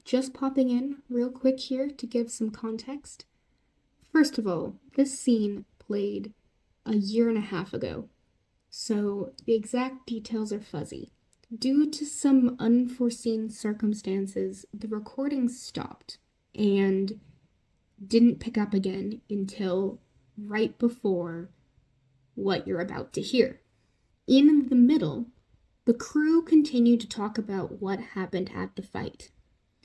just popping in real quick here to give some context. First of all, this scene played a year and a half ago, so the exact details are fuzzy. Due to some unforeseen circumstances, the recording stopped and didn't pick up again until right before what you're about to hear. In the middle, the crew continued to talk about what happened at the fight.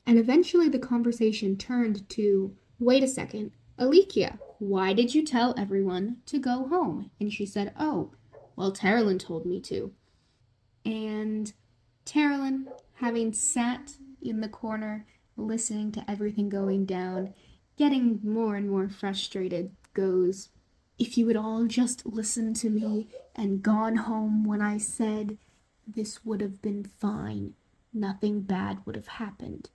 And eventually the conversation turned to, wait a second, Alicia, why did you tell everyone to go home? And she said, oh, well, Teraline told me to. And Teraline, having sat in the corner, listening to everything going down, getting more and more frustrated, goes, if you had all just listened to me and gone home when I said this would have been fine, nothing bad would have happened.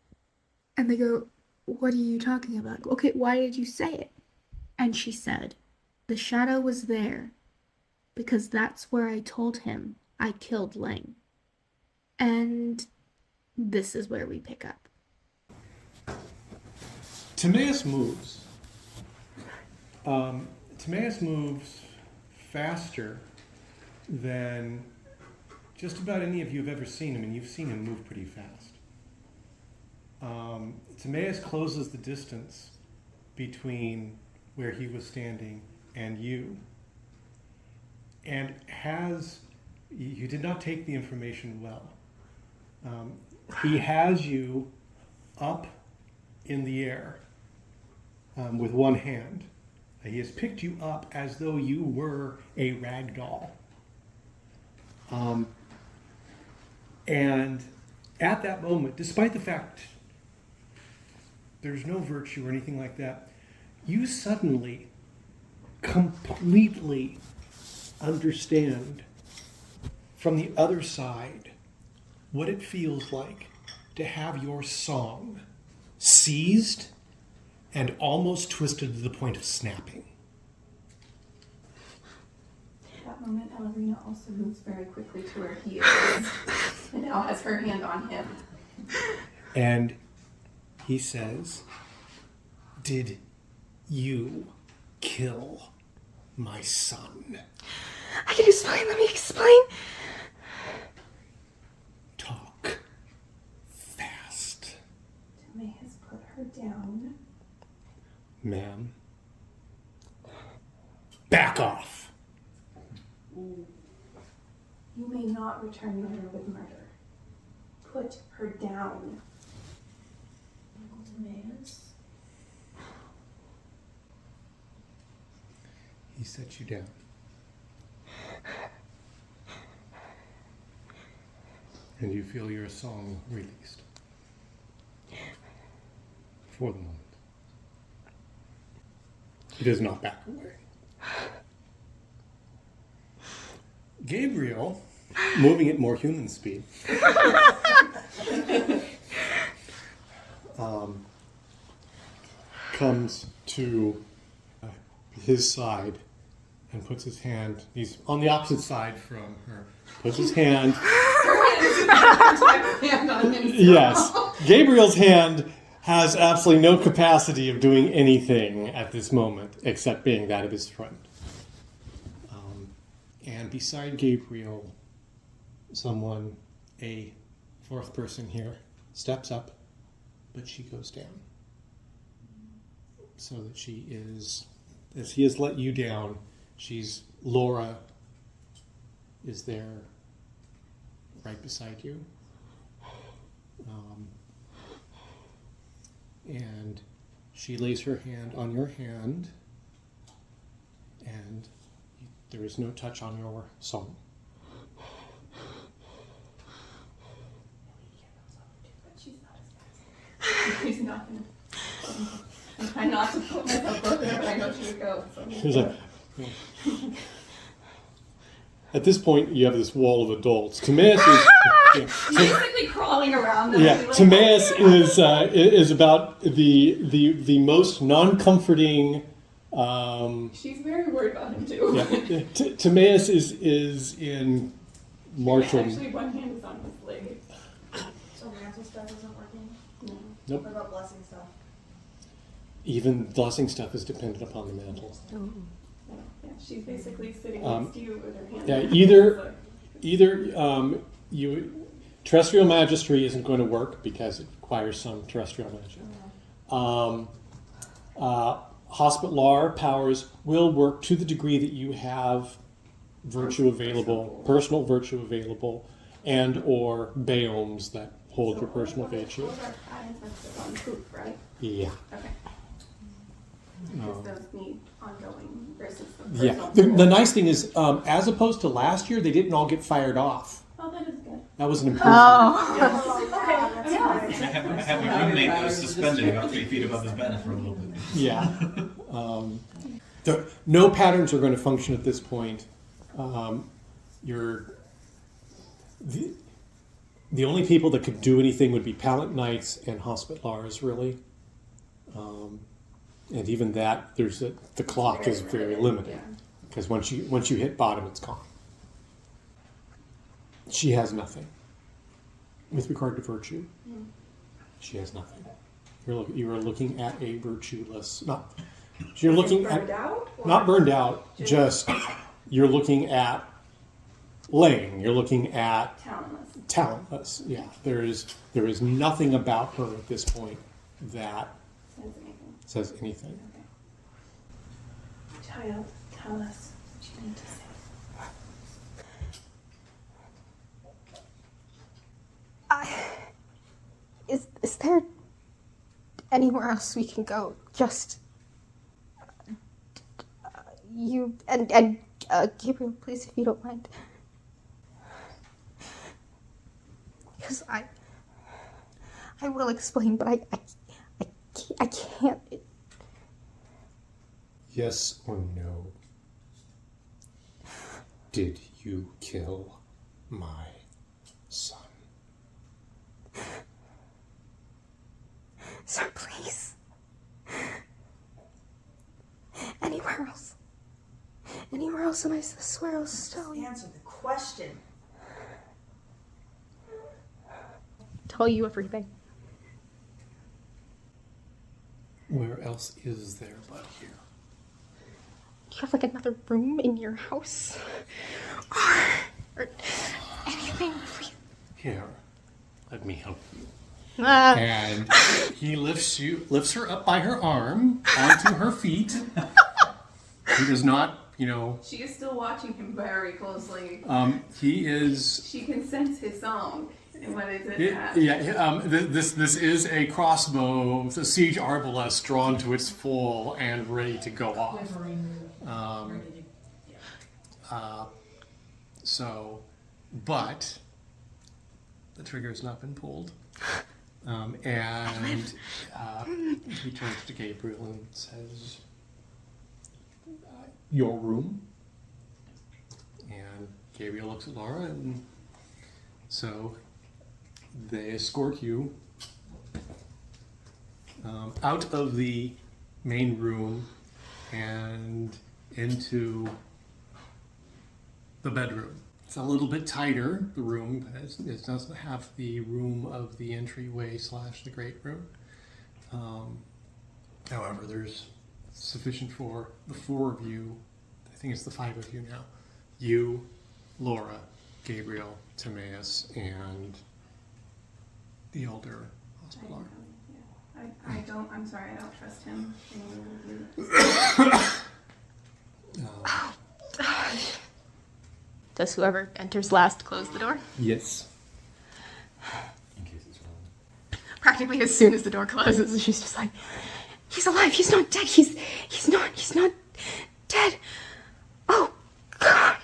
And they go, what are you talking about? Okay, why did you say it? And she said, the shadow was there because that's where I told him I killed Lange. And this is where we pick up. Timaeus moves. Timaeus moves faster than just about any of you have ever seen him, and you've seen him move pretty fast. Timaeus closes the distance between where he was standing and you, and you did not take the information well. He has you up in the air with one hand. He has picked you up as though you were a rag doll. And at that moment, despite the fact there's no virtue or anything like that, you suddenly completely understand from the other side what it feels like to have your song seized and almost twisted to the point of snapping. At that moment, Ellerina also moves very quickly to where he is and now has her hand on him. And he says, did you kill my son? I can explain, let me explain. Talk fast. May has put her down. Ma'am. Back off. You may not return murder with murder. Put her down. Timaeus. He sets you down. And you feel your song released. For the moment. He does not back away. Gabriel, moving at more human speed, comes to his side and puts his hand, he's on the opposite side from her, puts his hand, on him. yes, Gabriel's hand has absolutely no capacity of doing anything at this moment except being that of his friend. And beside Gabriel, someone, a fourth person here, steps up, but she goes down. So that she is, as he has let you down, Laura is there right beside you. And she lays her hand on your hand, and there is no touch on your song. She's not going to. I'm trying not to put myself both there, but I know she would go. So. She's like, at this point, you have this wall of adults. Timaeus is basically crawling around them. Yeah, Timaeus is about the most non-comforting. She's very worried about him too. Yeah, Timaeus is in martial. Actually, one hand is on his leg. So we have Elemental stuff isn't working? No. Nope. What about blessing stuff? Even blessing stuff is dependent upon the mantle. So, yeah, she's basically sitting Um, next to you with her hand. yeah, up. either terrestrial magistry isn't going to work because it requires some terrestrial magic. Hospitalar powers will work to the degree that you have virtue available, personal virtue available, and or biomes that hold your personal virtue. Those are patterns that's on proof, right? Yeah. Okay. Because those need ongoing versus the Yeah. personal. The nice thing is, as opposed to last year, they didn't all get fired off. Oh, that is good. That was an improvement. That's Yeah. fine. I had my roommate that was suspended about 3 feet above his bed for a little bit. Yeah. No patterns are going to function at this point. The only people that could do anything would be Pallant Knights and Hospitalars, really. And even that, the clock is very limited because once you hit bottom, it's gone. She has nothing with regard to virtue. She has nothing. You are looking at a virtueless. You're looking at Burned out? Or not burned out. Just you're looking at Lange. You're looking at Talentless. talentless. Yeah, there is nothing about her at this point that Says anything. says anything. Child, tell us what you need to say. Is there anywhere else we can go? Just you and Gabriel, please, if you don't mind. Because I will explain, but I can't. Yes or no? Did you kill my son? Sir, please. Anywhere else. Anywhere else, and I swear I'll tell you. Answer the question. Tell you everything. Where else is there but here? Do you have like another room in your house? Or anything, please. Here, let me help you. Ah. And he lifts her up by her arm onto her feet. He does not, She is still watching him very closely. he is. She can sense his song. And what is it? This is a crossbow, a siege arbalest drawn to its full and ready to go off. But the trigger has not been pulled. And he turns to Gabriel and says, "Your room." And Gabriel looks at Laura, and so they escort you out of the main room and into the bedroom. It's a little bit tighter, the room, but it doesn't have the room of the entryway / the great room. However, there's sufficient for the 4 of you. I think it's the 5 of you now. You, Laura, Gabriel, Timaeus, and the elder Hospitalar. I'm sorry, I don't trust him. Does whoever enters last close the door? Yes. In case it's wrong. Practically as soon as the door closes, she's just like, he's alive, he's not dead, he's not dead. Oh, God.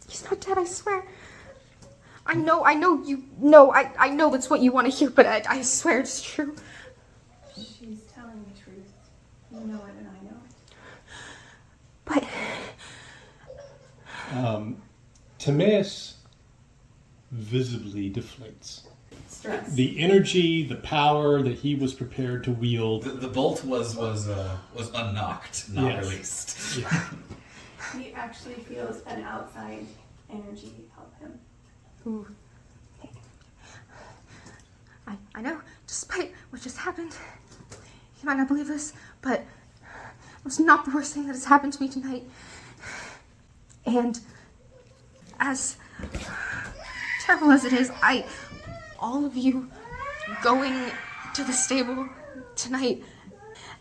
He's not dead, I swear. I know you know, I know that's what you want to hear, but I swear it's true. She's telling the truth. You know it and I know it. But Timaeus visibly deflates. Stress. The energy, the power that he was prepared to wield. The bolt was unknocked, not Yes. released. Yeah. He actually feels an outside energy help him. ooh, despite what just happened, you might not believe this, but it was not the worst thing that has happened to me tonight. And as terrible as it is, all of you going to the stable tonight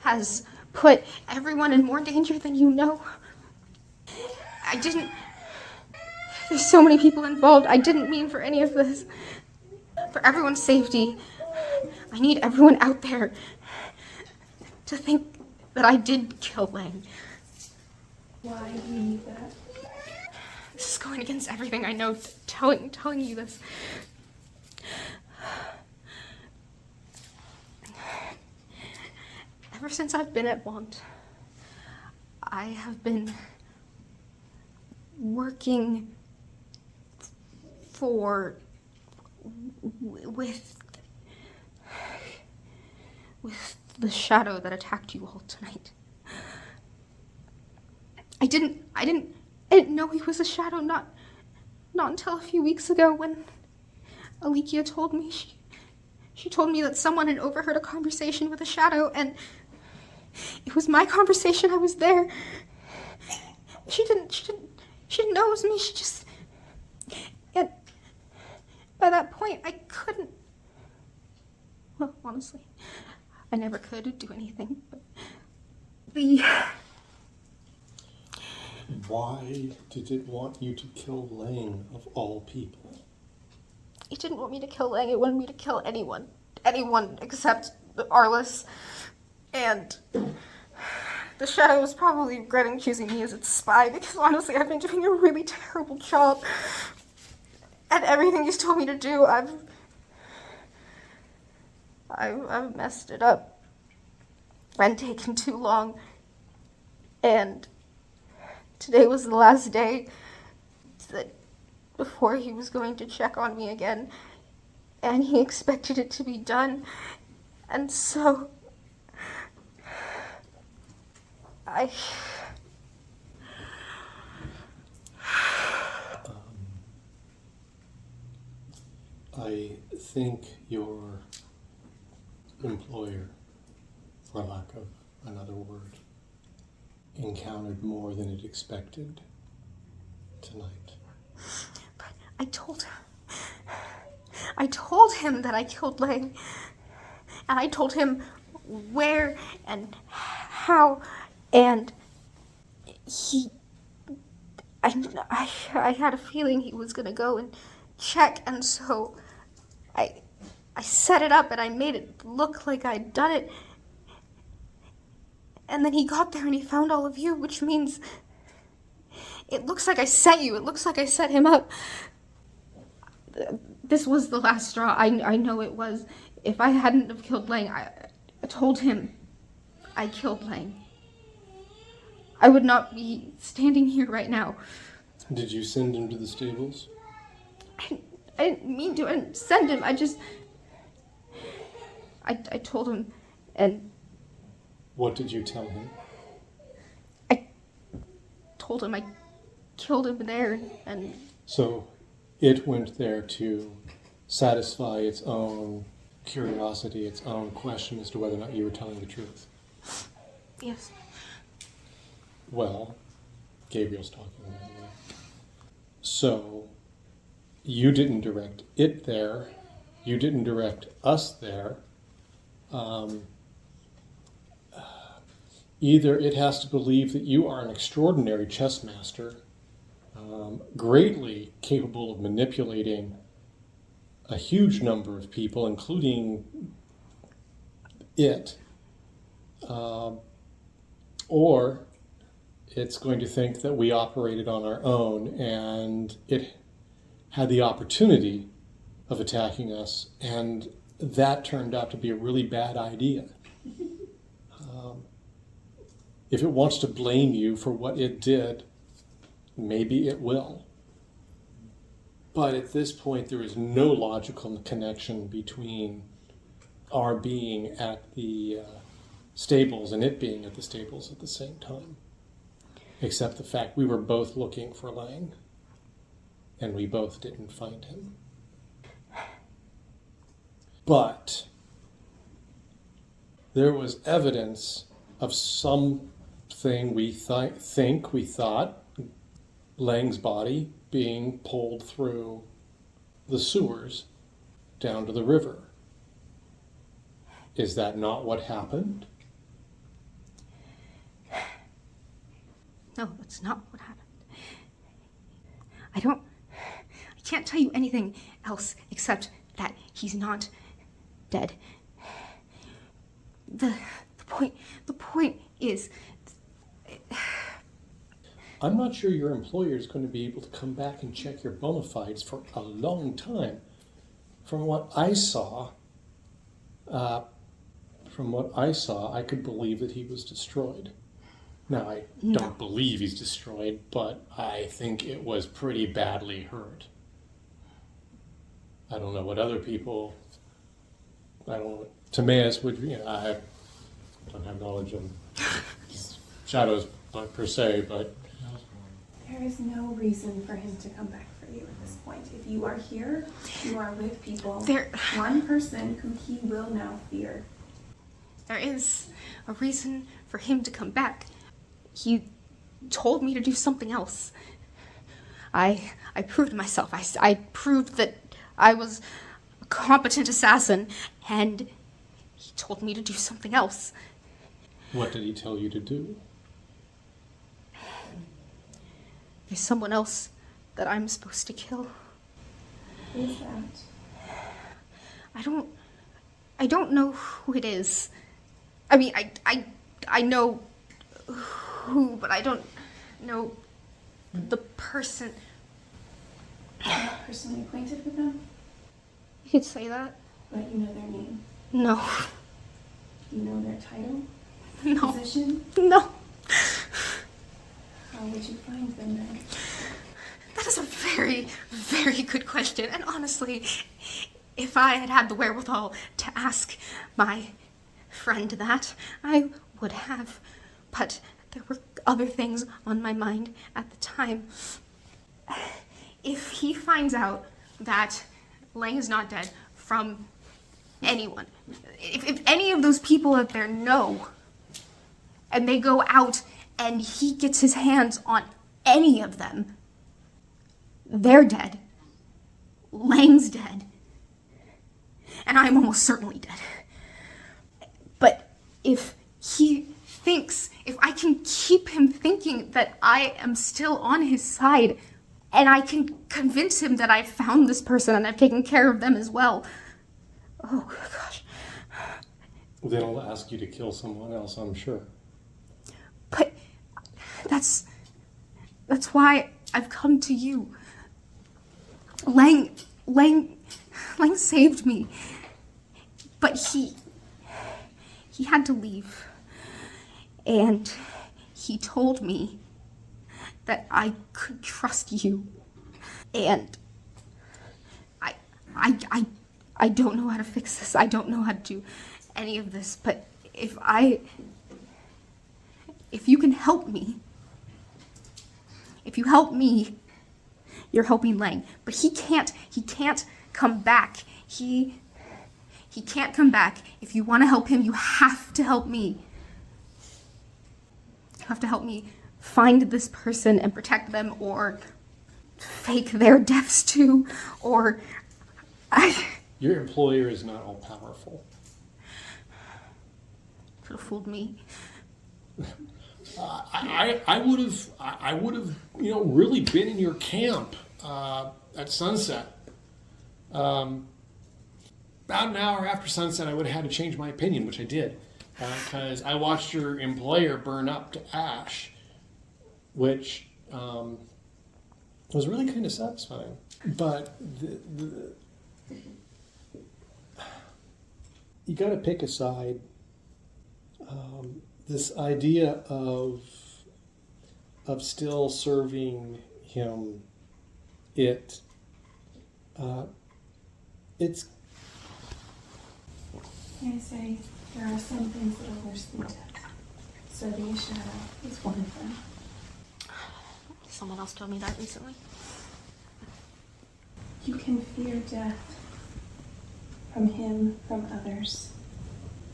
has put everyone in more danger than you know. There's so many people involved. I didn't mean for any of this. For everyone's safety, I need everyone out there to think that I did kill Lange. Why do you need that? This is going against everything I know, telling you this. Ever since I've been at Want, I have been working with the shadow that attacked you all tonight. I didn't know he was a shadow, not until a few weeks ago when Alikia told me. She told me that someone had overheard a conversation with a shadow, and it was my conversation. I was there. She didn't know it was me. And by that point, I couldn't. Well, honestly, I never could do anything. But Why did it want you to kill Lange of all people? It didn't want me to kill Lange. It wanted me to kill anyone except Arliss. And the shadow was probably regretting choosing me as its spy, because honestly, I've been doing a really terrible job. And everything he's told me to do, I've messed it up and taken too long. And today was the last day that before he was going to check on me again, and he expected it to be done. And so I think your employer, for lack of another word, encountered more than it expected tonight. But I told him that I killed Lange, and I told him where and how, and I had a feeling he was gonna go and check, and so I set it up and I made it look like I'd done it. And then he got there and he found all of you, which means it looks like I set you. It looks like I set him up. This was the last straw. I know it was. If I hadn't have killed Lange, I told him I killed Lange, I would not be standing here right now. Did you send him to the stables? I didn't mean to. I didn't send him. I told him, and What did you tell him? I told him I killed him there, and So it went there to satisfy its own curiosity, its own question as to whether or not you were telling the truth. yes. Well, Gabriel's talking, by the way. So you didn't direct it there. You didn't direct us there. Either it has to believe that you are an extraordinary chess master, greatly capable of manipulating a huge number of people, including it, or it's going to think that we operated on our own and it had the opportunity of attacking us, and that turned out to be a really bad idea. If it wants to blame you for what it did, maybe it will. But at this point, there is no logical connection between our being at the stables and it being at the stables at the same time. Except the fact we were both looking for Lange, and we both didn't find him. But there was evidence of something we thought Lange's body being pulled through the sewers down to the river. Is that not what happened? No, that's not what happened. I can't tell you anything else except that he's not dead. The point is, I'm not sure your employer is going to be able to come back and check your bona fides for a long time. From what I saw, I could believe that he was destroyed. Now, I don't believe he's destroyed, but I think it was pretty badly hurt. I don't know what other people, I don't know what Timaeus would, I don't have knowledge of shadows per se, but There is no reason for him to come back for you at this point. If you are here, you are with people. One person who he will now fear. there is a reason for him to come back. He told me to do something else. I proved myself. I proved that I was a competent assassin, and he told me to do something else. what did he tell you to do? There's someone else that I'm supposed to kill. Who is that? I don't know who it is. I mean, I know who, but I don't know the person. You're not personally acquainted with them, You could say that. but you know their name. No. You know their title, No. position. No. How would you find them then? That is a very, very good question. And honestly, if I had had the wherewithal to ask my friend that, I would have. But there were other things on my mind at the time. If he finds out that Lange is not dead from anyone, if any of those people out there know, and they go out and he gets his hands on any of them, they're dead. Lange's dead. And I'm almost certainly dead. But if I can keep him thinking that I am still on his side, and I can convince him that I found this person and I've taken care of them as well. Oh, gosh. Then I'll ask you to kill someone else, I'm sure. But that's why I've come to you. Lange saved me. But he had to leave. And he told me that I could trust you. And I don't know how to fix this. I don't know how to do any of this, but if you can help me, if you help me, you're helping Lange. But he can't come back. He can't come back. If you want to help him, you have to help me. You have to help me find this person and protect them, or fake their deaths too, or Your employer is not all powerful. Could have fooled me. I would have, really been in your camp at sunset. About an hour after sunset, I would have had to change my opinion, which I did, because I watched your employer burn up to ash, which was really kind of satisfying. But you got to pick a side. This idea of still serving him, it's I say there are some things that are worse than death. Serving a shadow is one of them. Someone else told me that recently. You can fear death from him, from others.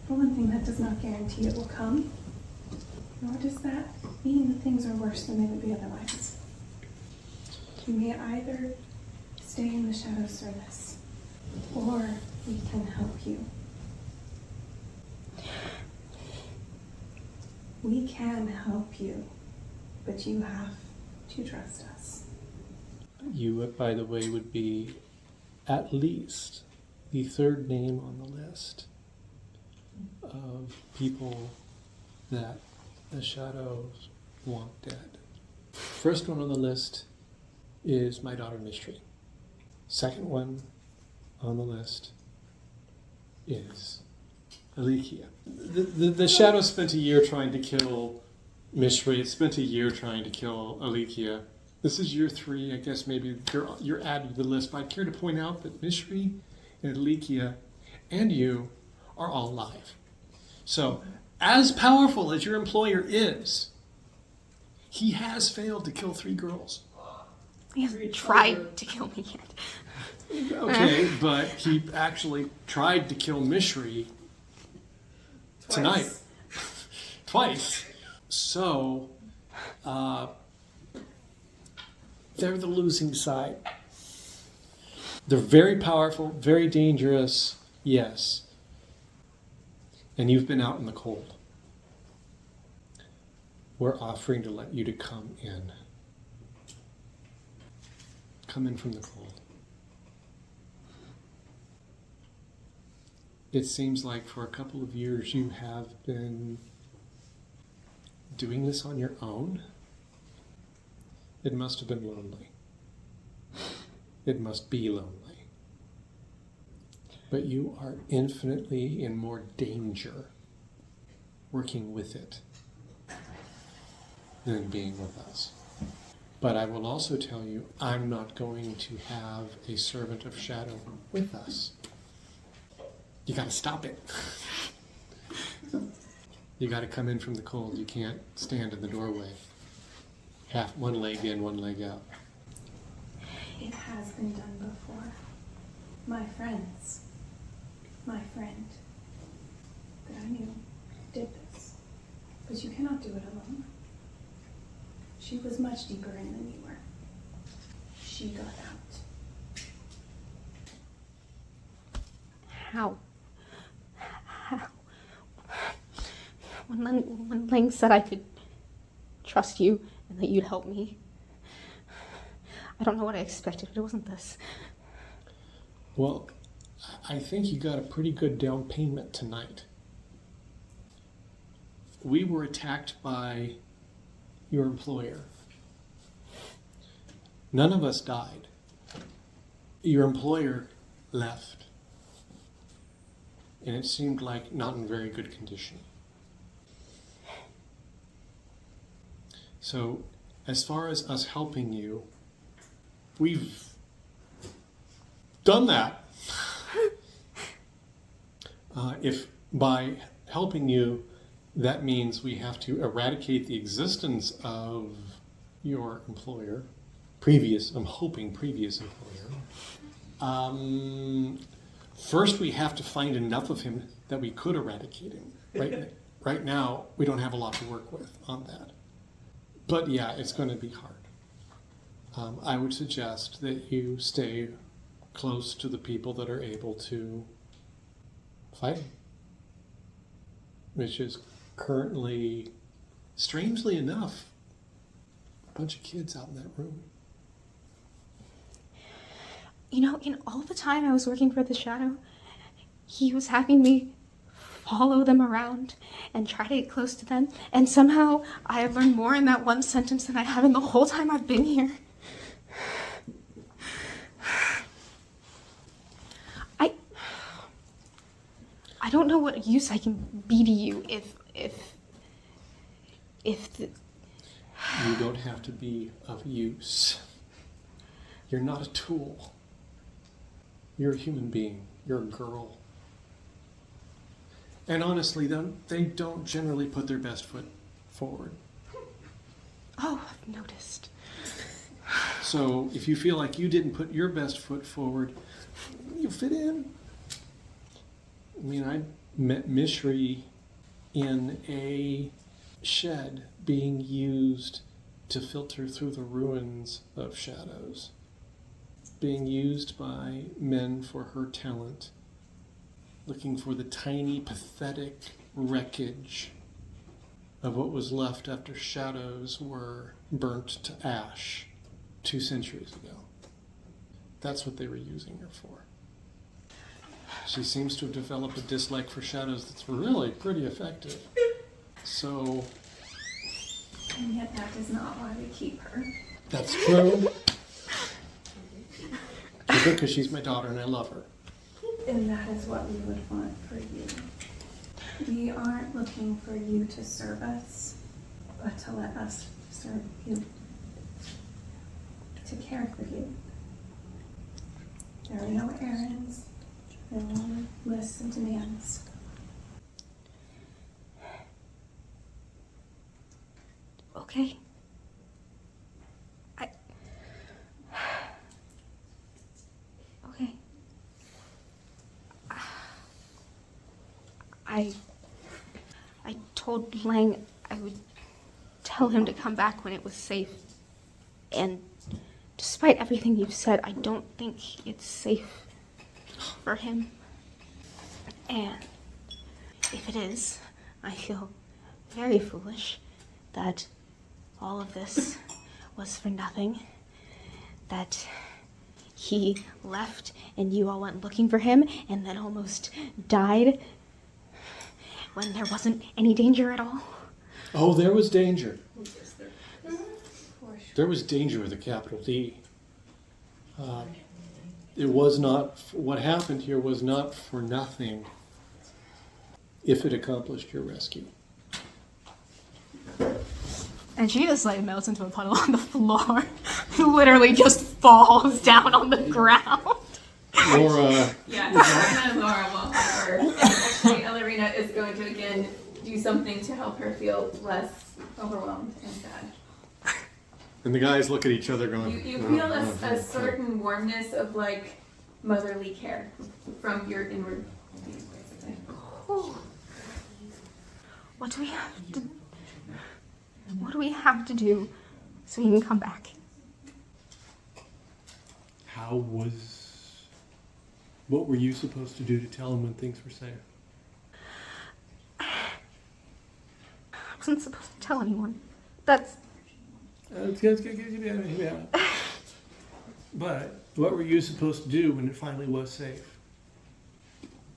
But one thing that does not guarantee it will come, nor does that mean that things are worse than they would be otherwise. You may either stay in the shadow service, or we can help you. We can help you, but you have to trust us. You, by the way, would be at least the third name on the list of people that the shadows want dead. First one on the list is my daughter Mystery. Second one on the list is Alicia. The shadows spent a year trying to kill Mystery. It spent a year trying to kill Alicia. This is year 3. I guess maybe you're added to the list, but I'd care to point out that Mystery and Alicia and you are all alive. So, as powerful as your employer is, he has failed to kill 3 girls. He hasn't tried to kill me yet. Okay, but he actually tried to kill Mystery tonight. Twice. So, they're the losing side. They're very powerful, very dangerous, yes. And you've been out in the cold. We're offering to let you to come in. Come in from the cold. It seems like for a couple of years you have been doing this on your own. It must have been lonely. It must be lonely. But you are infinitely in more danger working with it than being with us. But I will also tell you, I'm not going to have a servant of shadow with us. You gotta stop it. You gotta come in from the cold. You can't stand in the doorway. Half one leg in, one leg out. It has been done before. My friends, my friend that I knew did this. But you cannot do it alone. She was much deeper in than you were. She got out. How? When Lange said I could trust you and that you'd help me, I don't know what I expected, but it wasn't this. Well, I think you got a pretty good down payment tonight. We were attacked by your employer. None of us died. Your employer left. And it seemed like not in very good condition. So, as far as us helping you, we've done that. If by helping you, that means we have to eradicate the existence of your employer, I'm hoping previous employer. First, we have to find enough of him that we could eradicate him. Right now, we don't have a lot to work with on that. But yeah, it's going to be hard. I would suggest that you stay close to the people that are able to fight him, which is currently, strangely enough, a bunch of kids out in that room. You know, in all the time I was working for the Shadow, he was having me follow them around and try to get close to them, and somehow I have learned more in that one sentence than I have in the whole time I've been here. I don't know what use I can be to you if the... You don't have to be of use. You're not a tool. You're a human being. You're a girl. And honestly, they don't generally put their best foot forward. Oh, I've noticed. So if you feel like you didn't put your best foot forward, you'll fit in. I mean, met Mishri in a shed being used to filter through the ruins of shadows, being used by men for her talent, looking for the tiny, pathetic wreckage of what was left after shadows were burnt to ash 2 centuries ago. That's what they were using her for. She seems to have developed a dislike for shadows that's really pretty effective. So, And yet that is not why we keep her. that's true. Because she's my daughter and I love her. And that is what we would want for you. We aren't looking for you to serve us, but to let us serve you. To care for you. There are no errands, no lists and demands. Okay. Okay. I told Lange I would tell him to come back when it was safe. And despite everything you've said, I don't think it's safe for him. And if it is, I feel very foolish that all of this was for nothing. That he left and you all went looking for him and then almost died when there wasn't any danger at all. Oh, there was danger. There was danger with a capital D. It was not, what happened here was not for nothing if it accomplished your rescue. And she just like melts into a puddle on the floor. Literally just falls down on the ground. Laura, Yeah, Ellerina and Laura will help her. And actually, Ellerina is going to again do something to help her feel less overwhelmed and sad. and the guys look at each other going, You feel a certain warmness of like motherly care from your inward being, basically. What do we have to? What do we have to do so he can come back? What were you supposed to do to tell him when things were safe? I wasn't supposed to tell anyone. That's But what were you supposed to do when it finally was safe?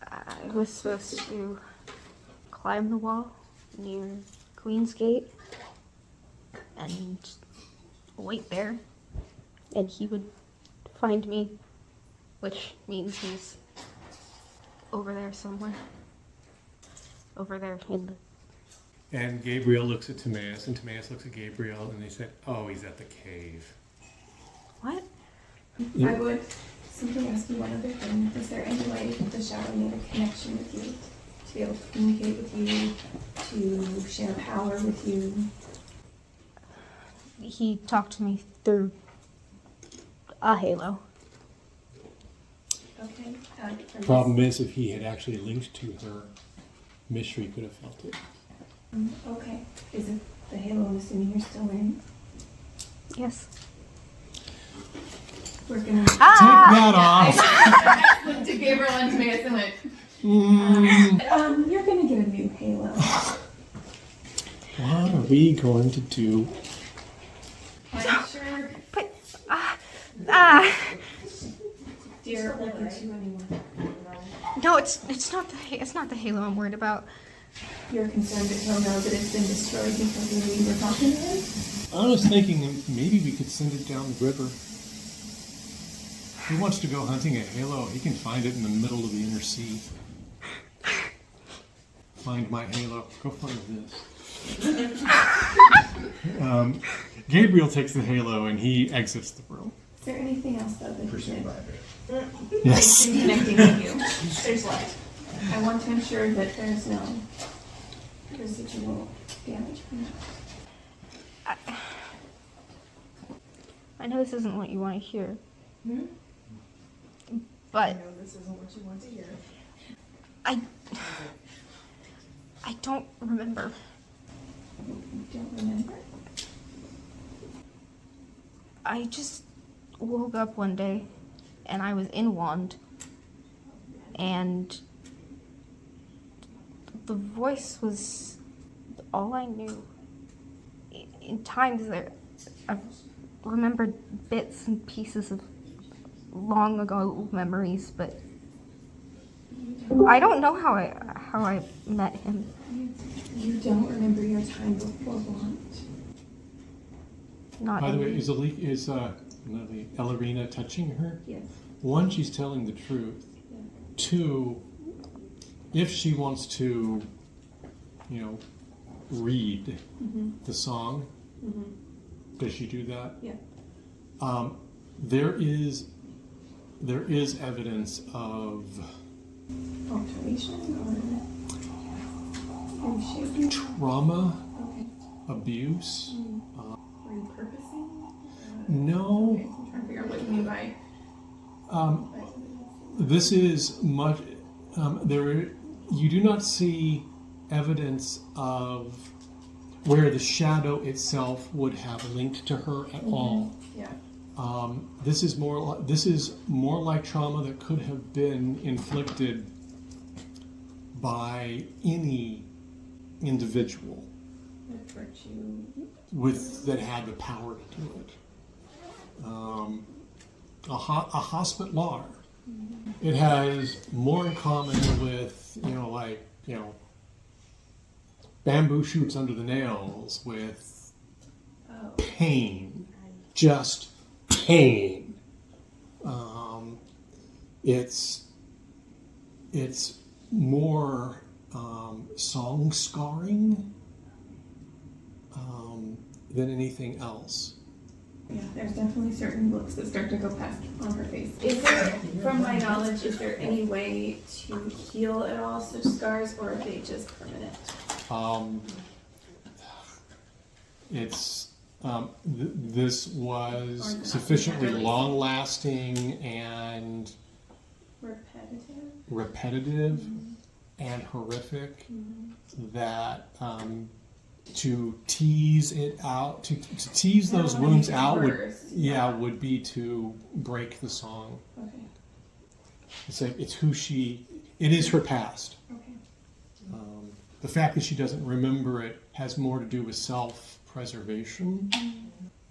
I was supposed to climb the wall near Queen's Gate and wait there, and he would find me, which means he's over there somewhere. Over there in the... And Gabriel looks at Timaeus, and Timaeus looks at Gabriel, and they said, "Oh, he's at the cave." What? I would simply ask you one other thing. Is there any way the shadow made a connection with you? To be able to communicate with you, to share power with you? He talked to me through a halo. Okay. problem is if he had actually linked to her, Mishri could have felt it. Okay. Is it the halo? I'm assuming you're still wearing. Yes. We're gonna. Take that off! Looked to Gabriel and Timaeus and went, You're gonna get a new halo. What are we going to do? I'm sure. But, Dear, look at you anymore. no, it's not the halo I'm worried about. You're concerned that he'll know that it's been destroyed because we were talking to him? I was thinking maybe we could send it down the river. If he wants to go hunting a halo, he can find it in the middle of the inner sea. Find my halo. Go find this. Gabriel takes the halo and he exits the room. Is there anything else though that you did? Yes. In connecting with you? There's what? I want to ensure that there's no residual damage from that. I know this isn't what you want to hear. I But know this isn't what you want to hear. I don't remember. You don't remember? I just woke up one day and I was in Wand, and the voice was all I knew. In times there, I've remembered bits and pieces of long ago memories, but I don't know how I met him. You don't remember your time before Blunt? Not By the way, any- is Ellerina touching her? Yes. One, she's telling the truth. Yeah. Two, if she wants to, read the song, does she do that? Yeah. There is evidence of Alteration or shaking? trauma, Okay. abuse. Repurposing? No, Okay, so I'm trying to figure out what you mean by. this is much. You do not see evidence of where the shadow itself would have linked to her at all. Yeah. This is more like trauma that could have been inflicted by any individual With virtue. that had the power to do it. A hospitaler. It has more in common with bamboo shoots under the nails with Oh. pain, just pain. It's more song scarring than anything else. Yeah, there's definitely certain looks that start to go past on her face. Is there, from my knowledge, is there any way to heal at all such scars, or are they just permanent? This was Or sufficiently really- long-lasting and repetitive and horrific that to tease it out, to tease those Yeah, wounds make it out worse. would be to break the song. Okay. It is her past. Okay. The fact that she doesn't remember it has more to do with self-preservation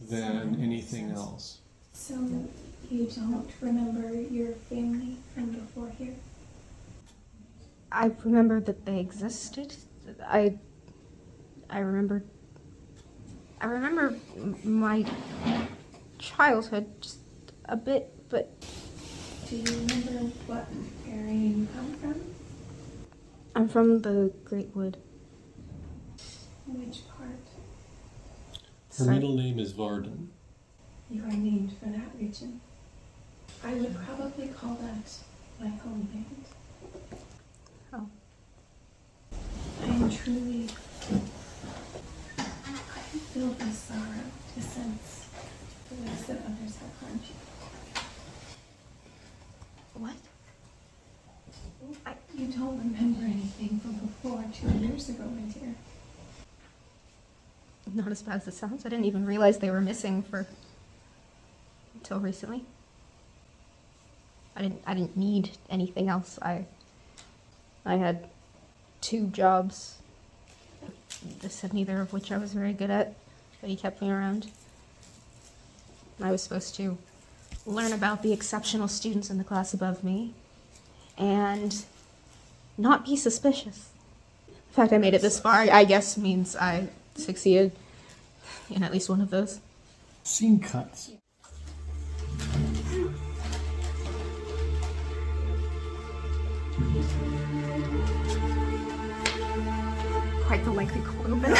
than anything else. So you don't remember your family from before here? I remember that they existed. I remember my childhood just a bit, but Do you remember what area you come from? I'm from the Great Wood. Which part? Her Sorry. middle name is Varden. You are named for that region. I would probably call that my homeland. Oh. I am truly. I am filled with sorrow to sense the ways that others have harmed you. What? You don't remember anything from before 2 years ago, my dear. Not as bad as it sounds. I didn't even realize they were missing until recently. I didn't need anything else. I had 2 jobs. This had neither of which I was very good at, but he kept me around. I was supposed to learn about the exceptional students in the class above me and not be suspicious. The fact I made it this far, I guess, means I succeeded in at least one of those. Scene cuts. Quite the lengthy cold open.